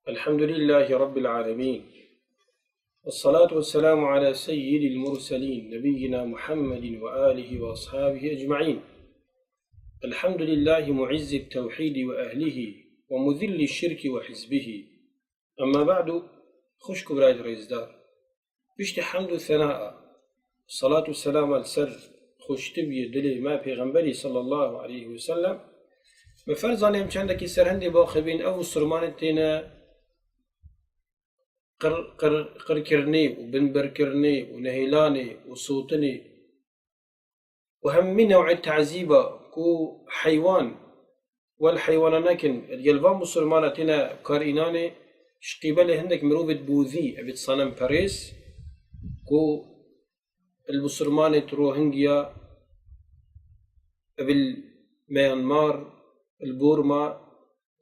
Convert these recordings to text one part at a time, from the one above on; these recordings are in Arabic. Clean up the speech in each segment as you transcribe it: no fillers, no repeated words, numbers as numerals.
الحمد لله رب العالمين، والصلاة والسلام على سيد المرسلين نبينا محمد وآله وأصحابه أجمعين. الحمد لله معز التوحيد وأهله ومذل الشرك وحزبه. أما بعد، خشك برايد ريزدار بشت حمد الثناء الصلاة والسلام على السر خوش تبي دلي ما پیغمبري صلى الله عليه وسلم بفرزان يمشاندك سرهندي باخبين أو سرمانتنا قر كرني وبنبر كرني ونهيلاني وصوتني وهم من نوع التعذيبة كو حيوان والحيوان لكن اليلفان مسلمانتنا كاريناني شقيبة هندك مروفة بوذي أبيت صنم باريس كو المسلمان روهينجيا بالميانمار البورما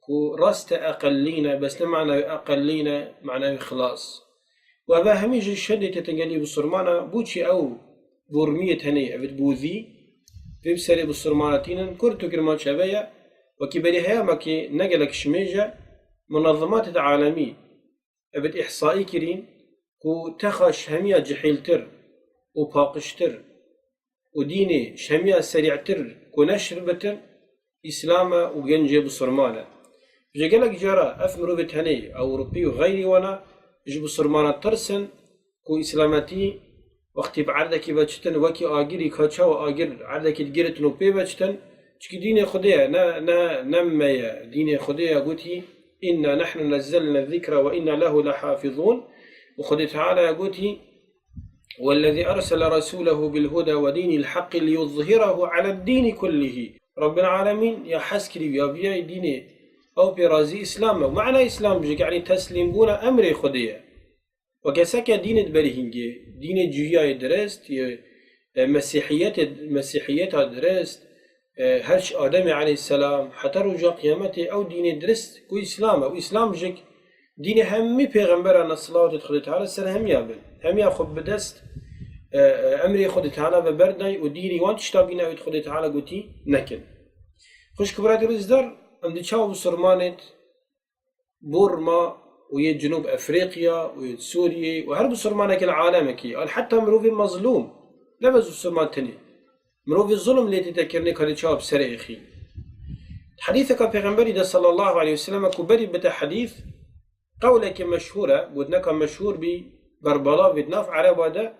كو راست أقلينا بس لمعنى أقلينا معنى خلاص. وهذا هميج الشدة تتنقلي بالصرمانة بوشي أو بورمية هني أبد بوذي في بسري بالصرمانتين كورتو كرمان شابية وكبري هياما كي نقلك شميجة منظمات العالمية أبد إحصائي كرين كو تخش همية جحيلتر وباقشتر وديني شهمية سريعتر كو نشر بتر إسلاما وجنجي بالصرمانة جالك جرا أفمرو بتهني أو أوروبي وغيري وانا جب صرمانة ترسن كو إسلامتي وقت بعردك بجتن وكي آجري كاتشا وآجر عردك تجرت نوبي بجتن شكي دين خديا نميا دين خديا قوتي إنا نحن نزلنا الذكر وإنا له لحافظون. وخدي تعالى قوتي والذي أرسل رسوله بالهدى ودين الحق ليظهره على الدين كله. رب العالمين يا حسكري يا بيا ديني أو برازي إسلام ومعنى إسلام بجيك يعني تسليم بونا أمر خديه وكسك دين بريهنجي دين جويا درست مسيحيات درست هرش آدم عليه السلام حتى رجع قيامته أو دين درست كو إسلام أو إسلام بجيك دين همي پیغمبران الصلاة والسلام تعالى سر هم يابن هم ياخد بدست أمر خد تعالى ببرداي وديني وان تشتابينا ويد تعالى قوتي نكن خوش كبرات الرزدار عند تشاو سرمانت بورما ويد جنوب أفريقيا ويد سوريا وهرب سرمانك العالمكي قال حتى مروفي مظلوم لبزو سرمان تاني مروفي الظلم اللي تذكرني كان تشاو بسرع أخي حديثك پیغمبري ده صلى الله عليه وسلم كبري بتا حديث قولك مشهورة قدناك مشهور ببربلا بدناف عربا ده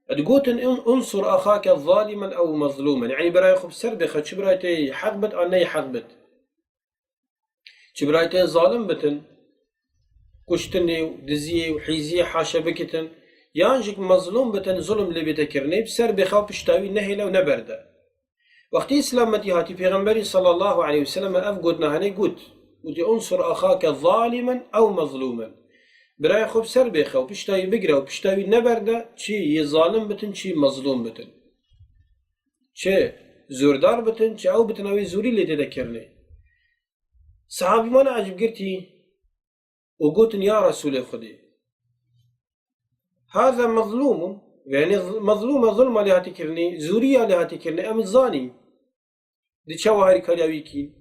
تقولن انصر أخاك ظالما أو مظلوما يعني براي خب سر بخد شبرايتي حقبت أو ني حقبت شبرايتي ظالم بتن كشتني ودزيه وحيزيه حاشا بكتن يانجك مظلوم بتن ظلم اللي بتكرني بسر بخاو بشتاوي نهيلا ونبرده وقت إسلامتي هاتي پیغمبري صلى الله عليه وسلم أفقدنا هني قد ودي انصر أخاك ظالما أو مظلوما براي خوب سر بخاو بشتاوي بقرا وبشتاوي نبرده چي يظالم بتن چي مظلوم بتن چه زوردار بتن چه أو بتناوي زوري اللي تذكرني. صحابي ما نعجب قرتي وقلتن يا رسول خدي هذا مظلوم يعني مظلومة ظلمة اللي هتكرني زورية اللي هتكرني أم الزاني دي شو هاري كرياوي كين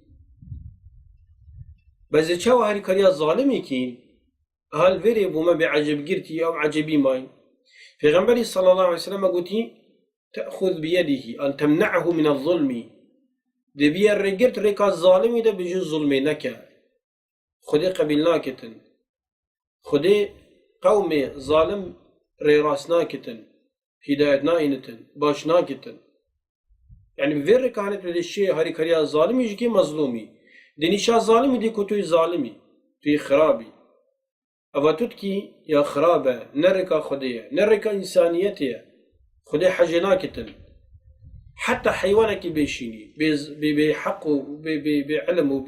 بس شو هاري كريا ظالمي كين هل فري بوما بعجب قرتي أو عجبي ماي في غنبري صلى الله عليه وسلم قلتي تأخذ بيده أن تمنعه من الظلم دي بيار رقرت ريكا الظالمي ده بجو ظلمي نكا خدي قبلناكتن خدي قومي ظالم ريراسناكتن هدايتناينتن باشناكتن يعني بفير كانت بدي الشيء هاري كريا الظالمي يجي مظلومي دي نشا ظالمي دي كتوي ظالمي توي خرابي أفاتوتكي يا خرابة نركا خدية نركا إنسانيتي خدي حاجناكتن حتى حيوانك بيشيني بحقه بعلمه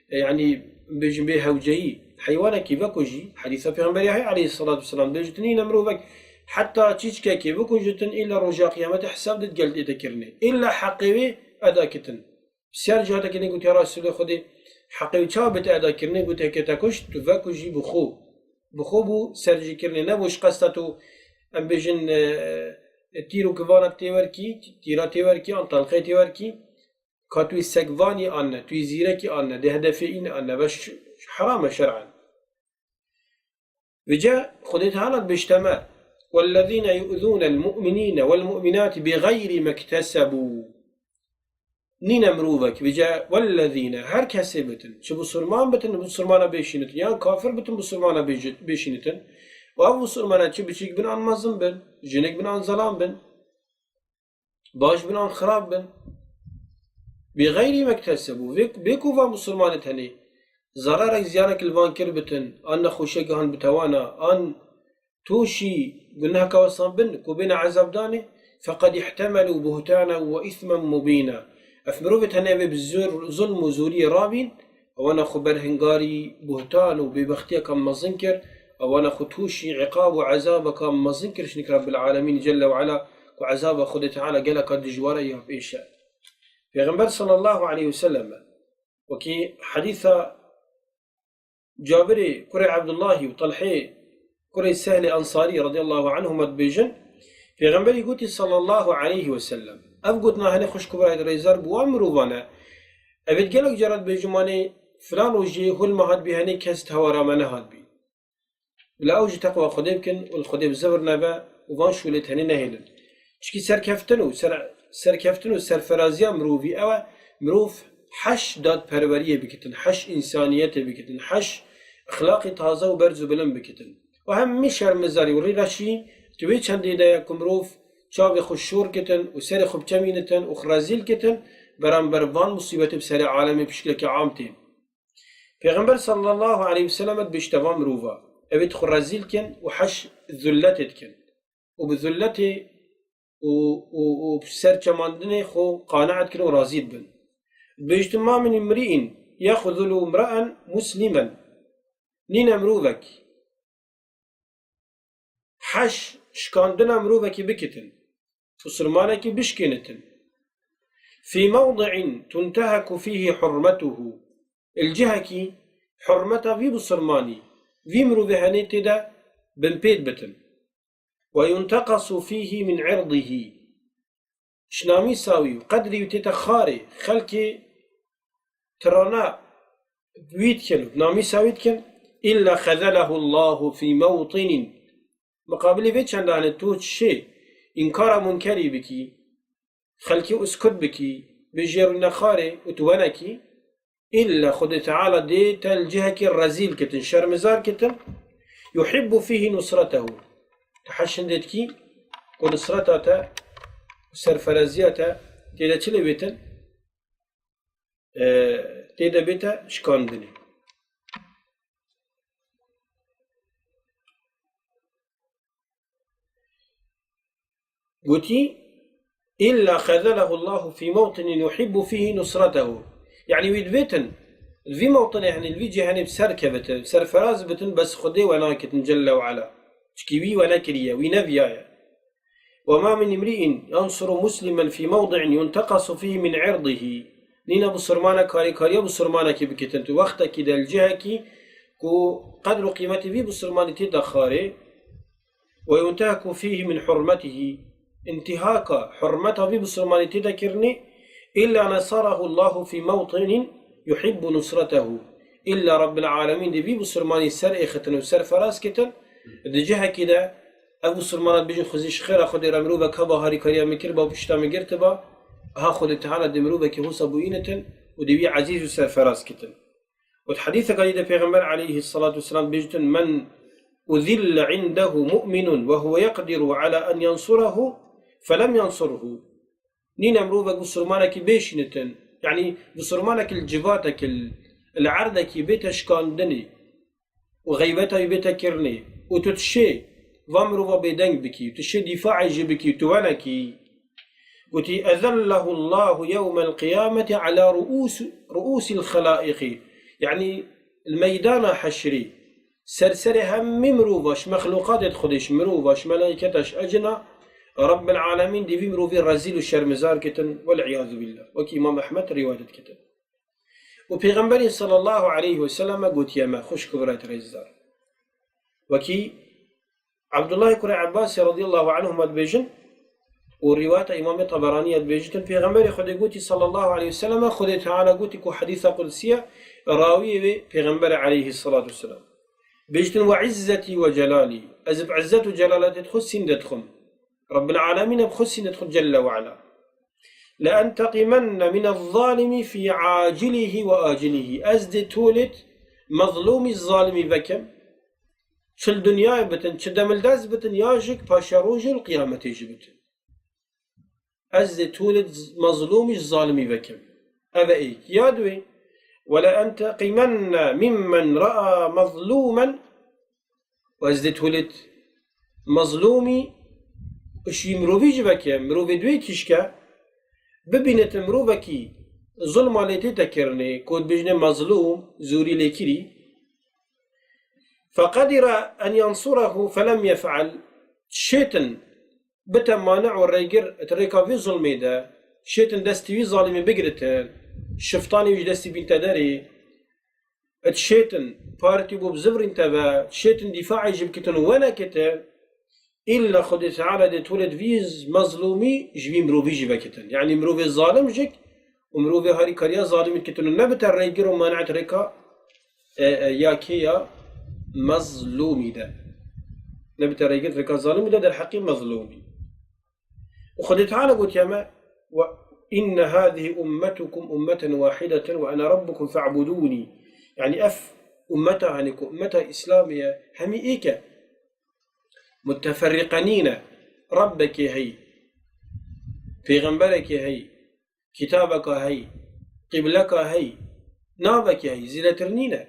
يعني بهوجي حيوانك بكوجي حديث في غنبري عليه الصلاة والسلام بيجتني نمروفك حتى تشيشكا كي بكوجتن إلا رجا قيامة حساب دتقلت يتكرني إلا حقيوي أداكتن بسيار جهتك إني قلت يا رسول خدي حقيوي شابت أداكرني قلت هكي تكوش تفاكوجي بخو بو سرجي كرني نبوش قصتو أم بيجن تيرو كفانك تيوركي تيرا تيوركي انطلقي تيوركي كاتوي سقفاني أنا توي زيركي أنا ده هدفين أنا بس حرام شرعا وجاء خذت هذا بيجتمع والذين يؤذون المؤمنين والمؤمنات بغير ما اكتسبوا نين مروفك بجاء والذين هر كسي بتن شو بسلمان بتن بسلمانة بيشينتن يعني كافر بتن بسلمانة بيشينتن وأبو بسلمانة شو بيشيك بن عن مظلم بن جنك بن عن ظلام بن باش بن عن خراب بن بغير ما اكتسبوا بيكو فا مسلمان تاني ضررك زيانك الفانكر بتن أن خوشيك هن بتوانا أن توشي قلناها كواسان بن كوبين عذاب داني فقد احتملوا بهتانا وإثما مبينا أفمرو بتهنى بالزور ظلم وزوري رابين وانا خبر هنغاري بهتان وببختيا كم مزنكر وانا خطوشي عقاب وعذاب كم مزنكر شنك رب العالمين جل وعلا وعذاب خد تعالى قال قد جواري بإيشاء پیغمبر صلى الله عليه وسلم وكي حديث جابر كري عبد الله وطلحي كري السهل أنصاري رضي الله عنهما بيجن پیغمبر يقول صلى الله عليه وسلم أفقدنا هني خوش كبرى ريزار بوامرو وانا أبد قالك جرد بجماني فلان وجي هل ما هاد بهني كست هورا ما نهاد بي لا أوجي تقوى خديبكن والخديب زبر نبا وفان شولت هني نهيلن چكي سركفتنو سرفرازيا مروفي أو مروف حش داد پروریه بکتن حش انسانیت بکتن حش اخلاقی تازه و برز و بلند بکتن و هم می شرمزاری و ریرشی توی چندی ده کمروف چاوی خوششور کتن و سر خوب چمینتن و خرازیل کتن برانبر وان مصیبت بسر عالمی بشکل که عام تین پیغمبر صلی الله علیه وسلم بشتوان مروفا اوید خرازیل کن و حش ذلتت کن و بذلتی و بسر چماندن خو قانعت کن و رازید بن باجتماع من امرئ يخذل امرأ مسلما نين مروفك حش شكاندنا مروفك بكتن وسرمانك بشكنتن في موضع تنتهك فيه حرمته الجهك حرمته في بسرماني في مروفهاني تدا بنبيت بتن وينتقص فيه من عرضه شنامي ساوي قدري وتتخاري خلكي ترانا بيتكن نامي ساويتكن إلا خذله الله في موطن مقابل في چندان توت شيء إنكار منكري بكي خلكي أسكت بكي بجير النخاري وتوانكي إلا خد تعالى ديت الجهك الرزيل كتن شرمزار كتن يحب فيه نصرته تحشن ديتكي ونصرته سرفرازياته تيدا چلي بيتن تيدا بيتا شكاندني قلتي إلا خذله الله في موطن يحب فيه نصرته يعني ويد بيتن في موطن يعني الفيجي يعني بسركبتن بسرفراز بتن بس خدي وناكتن جل وعلا شكيوي ونكريا ونفيايا وما من امرئ ينصر مسلما في موضع ينتقص فيه من عرضه نينا بسرمانا كاريكاريا بسرمانا كي بكتنت وقتا كده الجهة كي كو قدر قيمته في بسرماني تدخاري وينتهك فيه من حرمته انتهاك حرمته في بسرماني تذكرني إلا نصره الله في موطن يحب نصرته إلا رب العالمين دي في بسرماني سر إختن وسر فراس كتن دي جهة كده أبو سلمان بيجي خزيش خير أخذ رمروبا كبا هاري كريا مكربا وبشتا مقرتبا هاخذ تعالى دمروبا كهوسا بوينة ودي عزيز وسر فراس كتن والحديث قال إذا پیغمبر عليه الصلاة والسلام بيجتن من أذل عنده مؤمن وهو يقدر على أن ينصره فلم ينصره نين مروبا بسلمانك بيشنتن يعني بسلمانك الجباتك العرضك بيتشكاندني وغيبتها بيتكرني وتتشي وامروا بدنگ بكي وتشي دفاع بكي توانكي قلتي أذله الله يوم القيامة على رؤوس الخلائق يعني الميدان حشري سرسري هم مروفاش مخلوقات خدش مروفاش ملائكتش أجنا رب العالمين دي في مروفي الرزيل والشرمزار كتن والعياذ بالله وكي إمام أحمد رواية كتن وبيغمبري صلى الله عليه وسلم قلت يا ما خوش كبرات رزار وكي عبد الله كري عباس رضي الله عنهما بيجن ورواية إمام طبراني بيجن في غمبر خد قوتي صلى الله عليه وسلم خد تعالى قوتي كحديث قدسية راوي في غمبر عليه الصلاة والسلام بيجتن وعزتي وجلالي أز بعزة وجلالتي تخسين دتخم رب العالمين بخسين دتخم جل وعلا لأنتقمن من الظالم في عاجله وآجله أزد تولد مظلوم الظالم بكم شل دنيا بتن شدم الداز بتن ياجك باشروج القيامة جبتن أزد تولد مظلوم الظالم بكم أبا إيك يادوي ولأنتقمن ممن رأى مظلوما وأزد تولد مظلومي اشي مروفيج بكم مروفي دوي تشكا ببينت مروفكي ظلم عليتي تكرني كود بجنة مظلوم زوري لكري فقدر أن ينصره فلم يفعل شيطن بتا مانع والريقر تريكا في ظلمي دا شيطن دستي في ظالمي بقرتن شفتاني ويش دستي بنت داري الشيطن بارتي بو بزفر انتبا الشيطن دفاعي جبكتن وانا كتن إلا خد تعالى دي تولد فيز مظلومي جبي مروفي جبكتن يعني مروفي الظالم جك ومروفي هاري كاريا ظالمي كتن نبت الريقر ومانعت ريكا ياكيا مظلومي ده نبت الريقر ريكا ظالمي ده الحقيقة مظلومي وخد تعالى قلت ياما وإن هذه أمتكم أمة واحدة وأنا ربكم فاعبدوني يعني أمتها هنكو أمتها إسلامية همي إيكا متفرقانين ربك هي پیغمبرك هي كتابك هي قبلك هي نابك هي زلترنينا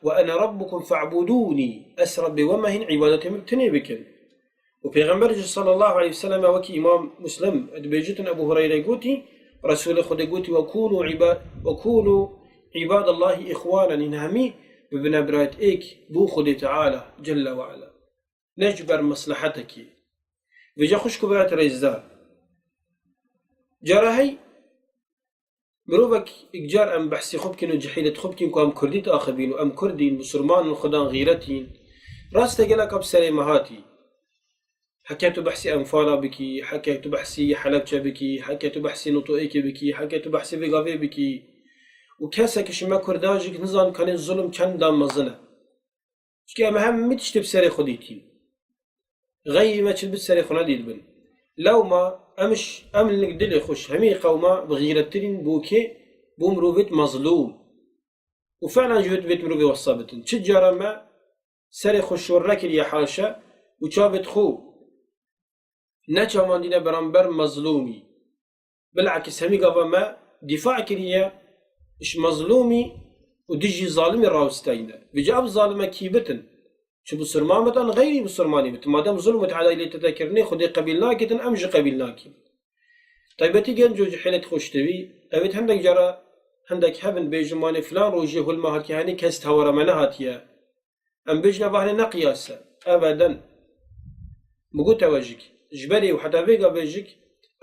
وأنا ربكم فاعبدوني أسرب بومهن عبادة مبتني بكن وبيغمبر صلى الله عليه وسلم وكي إمام مسلم أدبيجتن أبو هريرة قوتي رسول خد قوتي وكونوا عباد الله إخوانا إنهمي ببنا برات إيك بو خد تعالى جل وعلا نجبر مصلحتك بيجا خشكو برات ريزدار جارهي مروبك إجار أم بحسي خبكين وجحيلة خبكين كو أم كرديت آخبين وأم كردين مسلمان وخدان غيرتين راست قلق بسري مهاتي حكيت بحسي أنفالا بكي حكيت بحسي حلبشة بكي حكيت بحسي نطوئيك بكي حكيت بحسي بيغافي بكي وكاسك شما كرداجك نظام كان الظلم كان دام مزنة شكي أما هم متشت بسري خديتين غير ما تشت بسري خنا ديدبن لو ما أمش أملك دلي خوش همي قوما بغيرتين بوكي بومروفيت مظلوم وفعلا جوت بيت مروفي وصابتن تجارة ما سري خوش وراكل يا حاشا وشابت خو نچا ماندينا برانبر مظلومي بالعكس همي قابا ما دفاع كريا اش مظلومي ودجي ظالمي راوستينا بجاب ظالمة كيبتن شو بسرمامتان غيري بسرماني بتن مادام ظلمت على اللي تذكرني خدي قبيلناكتن أمج قبيلناكي طيبتي جنجو جحيلت خوشتوي أبيت هندك جرى هندك هبن بيجماني فلان روجي هل ما هاتي هاني كست هورا منا هاتيا أم بيجنا بهني نقياسا أبدا مقو توجيك جبري وحتى بيقا بيجيك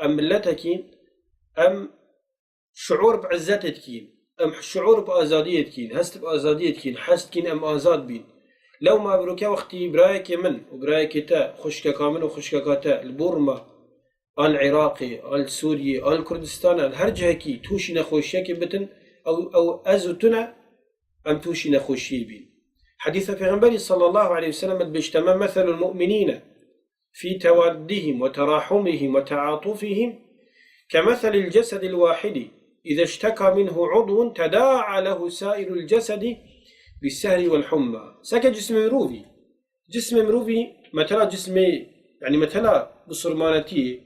أم ملتكين أم شعور بعزتكين أم شعور بآزاديتكين هست بآزاديتكين حستكين أم آزاد بين لو ما بروكا وقتي برايك من وبرايك تا خشكا كامل وخشكا تا البورما العراقي السوري الكردستان الهرجهكي توشي نخوشيكي بتن أو أزوتنا أم توشي نخوشي بين حديث پیغمبر صلى الله عليه وسلم بيجتمع مثل المؤمنين في تودهم وتراحمهم وتعاطفهم كمثل الجسد الواحد إذا اشتكى منه عضو تداعى له سائر الجسد بالسهر والحمى سكى جسم مروفي مثلا جسمي يعني مثلا بصرمانتي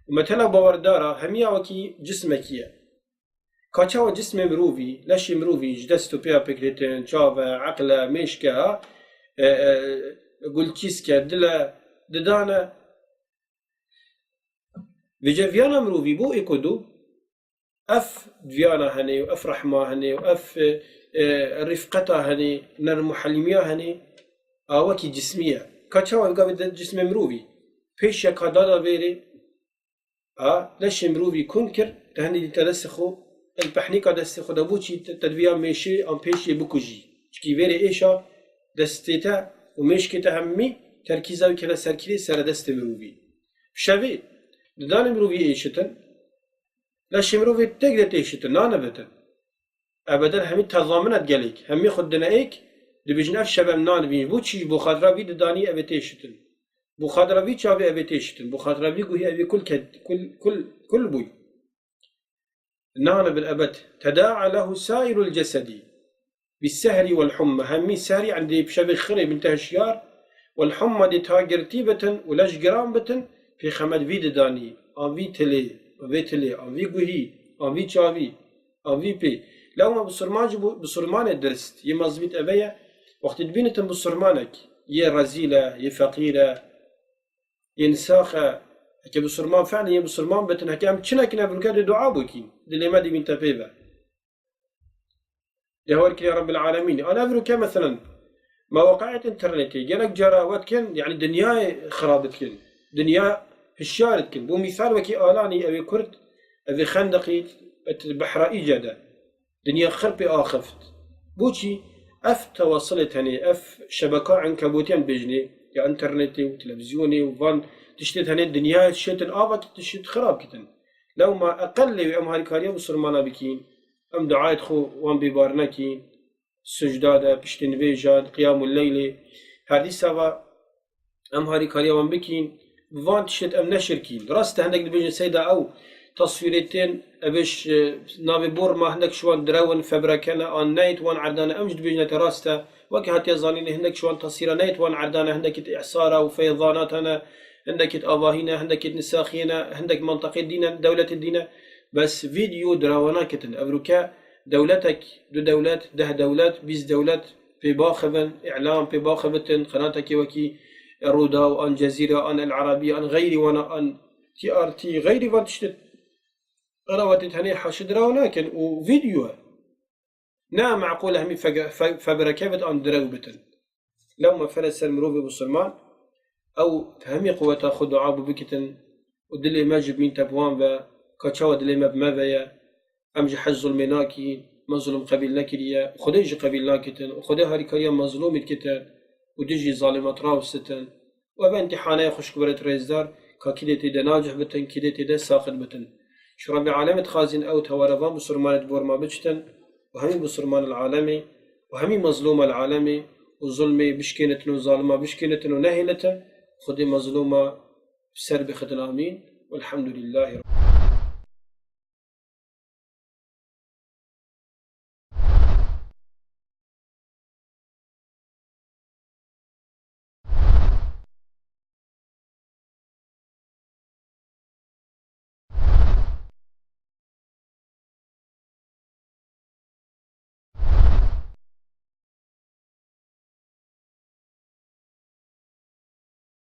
ومثلا باوردارا هميا وكي جسمكية كاچاو جسم مروفي لاشي مروفي جدستو بيا بكريتين چاوة عقلة ميشكا قلتيسكا دلا ددانا فيجافيانا مروفي بو إيكودو أف دفيانا هني وأف رحمة هني وأف رفقتها هني نرمو حلمية هني وكي جسمية كاتشاوا يبقى جسم مروفي فيش يكادادا بيري لش مروفي كونكر تهني دي تدسخو البحنيكا دسخو دابوشي تدفيا ميشي أم بيشي بكوجي شكي بيري إيشا دستيتا وميشكتا همي تركيزا وكلا سركيري سر دست مروفي شوي دان مروفي إيشتن لش مروفي تقدر تيشتن نانا بتن ابدا همي تضامنت قالك همي خدنا ايك دبيجن اف شباب نان بين بو تشي بو خاطر بي داني ابيتيشتن بو خاطر بي تشابي ابيتيشتن بو خاطر بي قوي ابي كل بوي نان بالابد تداعى له سائر الجسد بالسهر والحمى همي سهري عندي بشبه خري بنتها الشيار والحمى دي تاجرتيبة ولاش جرام بتن في خمد فيد داني ان في تلي ان في قوي ان في تشافي ان في بي لو ما بصرمان درست يمزبيت أبيا وقت تبينتم بصرمانك يا رزيلة يا فقيرة يا نساخة كي بصرمان فعلا يا بصرمان بتن هكام تشنا كنا بنكاد دعاء بوكين دلي ما دي بنت بيبا يا هورك يا رب العالمين أنا أفرك مثلا مواقع انترنتي جالك جراوات كن يعني دنيا خرابت كن دنيا هشارت كن بو مثال وكي آلاني أبي كرد أبي خندقي بحر إيجادا دنيا خربي آخفت بوشي اف تواصلت هني اف شبكة عنكبوتين بجني يا انترنتي وتلفزيوني وفان تشتت هني الدنيا تشتت الآبط تشتت خراب كتن لو ما أقل ام هالكاريا بصرمانا بكين ام دعاية خو وان ببارنكين سجدادة بشتن بيجان قيام الليل هذه سوا ام هالكاريا وان بكين فان تشتت ام نشركين راسته هندك بجن سيدة او تصويرتين أبيش نابي بور ما هندك شوان درون فبركنا أن نايت وان عردانا أمجد بيجنا راستا وكي هاتي ظالين هندك شوان تصير نايت وان عردانا هندك إعصارا وفيضاناتنا هندك أباهينا هندك نساخينا هندك منطقة دينا دولة الدينا بس فيديو دراونا كتن أبروكا دولتك دولات دولات بيز دولات في باخبن إعلام في باخبتن قناتك وكي رودا وأن جزيرة أن العربية أن غيري وانا أن تي ار تي غيري وان تشتت رواتت هني حاشد راوناكن وفيديوها نعم معقولة همي فبركبت أن دروبتن لو ما فلس المروفي بالسلمان أو همي قوة خد عابو بكتن ودلي ماجب من تبوان و كاتشاو دلي ماب مافيا أمجي حج ظلمناكي مظلوم قبيل نكريا وخديجي قبيل ناكتن وخدي هاريكايا مظلوم الكتن وديجي ظالمات راوستن وابا امتحاني خوش كبرت ريزدار كاكيدتي دا ناجح بتن كيدتي دا ساقط بتن شو ربي عالمت خازن أو توارفان بصرمان بورما بجتن وهمي بصرمان العالمي وهمي مظلومة العالمي وظلمي بشكينتن وظالمة بشكينتن ونهلتن خدي مظلومة بسرب خدن آمين والحمد لله